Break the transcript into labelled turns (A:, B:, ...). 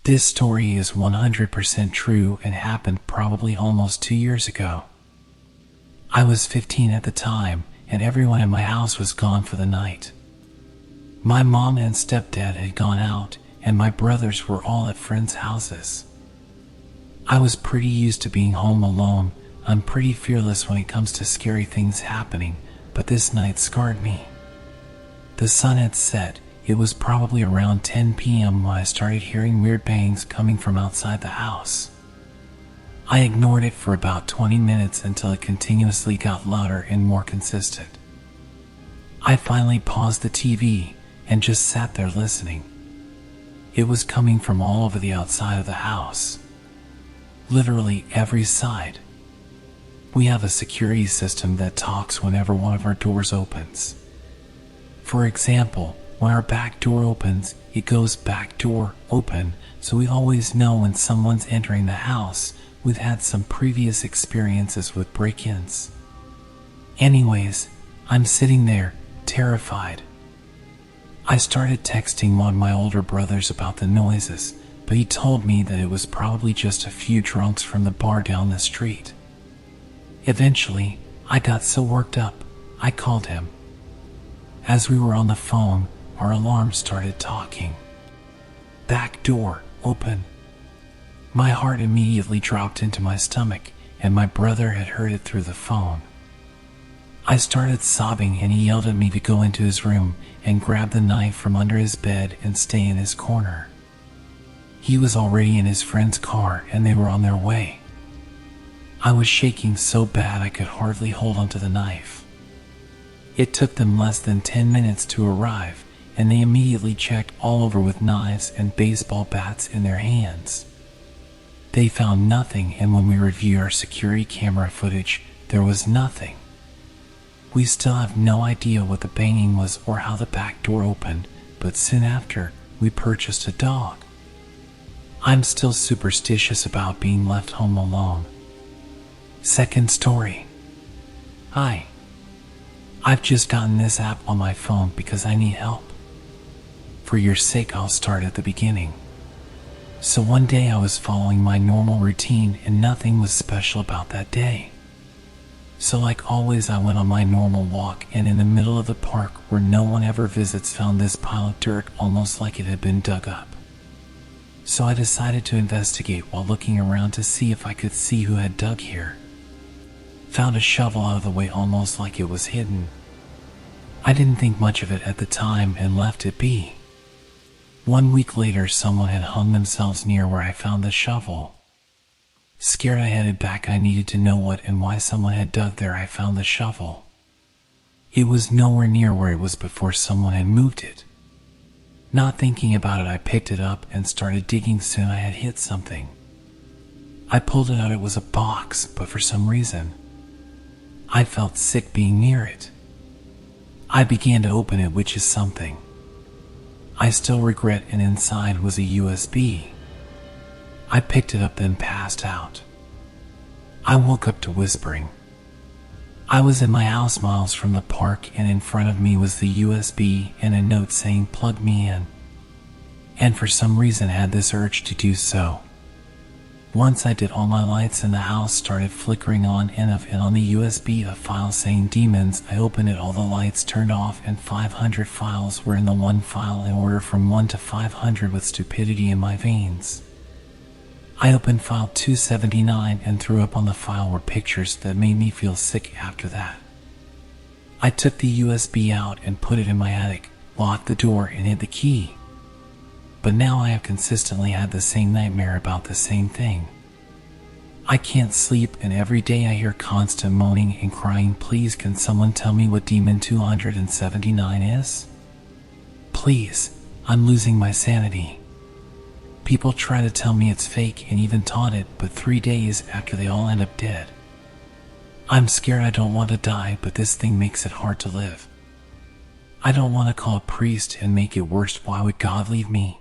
A: This story is 100% true and happened probably almost 2 years ago. I was 15 at the time, and everyone in my house was gone for the night. My mom and stepdad had gone out, and my brothers were all at friends' houses. I was pretty used to being home alone. I'm pretty fearless when it comes to scary things happening, but this night scarred me. The sun had set. It was probably around 10 p.m. when I started hearing weird bangs coming from outside the house. I ignored it for about 20 minutes until it continuously got louder and more consistent. I finally paused the TV and just sat there listening. It was coming from all over the outside of the house. Literally every side. We have a security system that talks whenever one of our doors opens. For example, when our back door opens, it goes back door open, so we always know when someone's entering the house. We've had some previous experiences with break-ins. Anyways, I'm sitting there, terrified. I started texting one of my older brothers about the noises, but he told me that it was probably just a few drunks from the bar down the street. Eventually, I got so worked up, I called him. As we were on the phone, our alarm started talking. Back door, open. My heart immediately dropped into my stomach, and my brother had heard it through the phone. I started sobbing, and he yelled at me to go into his room and grab the knife from under his bed and stay in his corner. He was already in his friend's car, and they were on their way. I was shaking so bad I could hardly hold onto the knife. It took them less than 10 minutes to arrive, and they immediately checked all over with knives and baseball bats in their hands. They found nothing, and when we reviewed our security camera footage, there was nothing. We still have no idea what the banging was or how the back door opened, but soon after, we purchased a dog. I'm still superstitious about being left home alone. Second story. Hi. I've just gotten this app on my phone because I need help. For your sake, I'll start at the beginning. So one day I was following my normal routine and nothing was special about that day. So like always, I went on my normal walk, and in the middle of the park where no one ever visits found this pile of dirt almost like it had been dug up. So I decided to investigate while looking around to see if I could see who had dug here. Found a shovel out of the way almost like it was hidden. I didn't think much of it at the time and left it be. 1 week later, someone had hung themselves near where I found the shovel. Scared, I headed back. I needed to know what and why someone had dug there. I found the shovel. It was nowhere near where it was before someone had moved it. Not thinking about it, I picked it up and started digging. Soon I had hit something. I pulled it out. It was a box, but for some reason, I felt sick being near it. I began to open it, which is something I still regret, and inside was a USB. I picked it up, then passed out. I woke up to whispering. I was in my house miles from the park, and in front of me was the USB and a note saying plug me in. And for some reason had this urge to do so. Once I did, all my lights in the house started flickering on and off, and on the USB a file saying demons. I opened it, all the lights turned off, and 500 files were in the one file in order from 1 to 500 with stupidity in my veins. I opened file 279 and threw up on the file were pictures that made me feel sick after that. I took the USB out and put it in my attic, locked the door and hid the key. But now I have consistently had the same nightmare about the same thing. I can't sleep, and every day I hear constant moaning and crying. Please, can someone tell me what Demon 279 is? Please, I'm losing my sanity. People try to tell me it's fake and even taunt it, but 3 days after they all end up dead. I'm scared. I don't want to die, but this thing makes it hard to live. I don't want to call a priest and make it worse. Why would God leave me?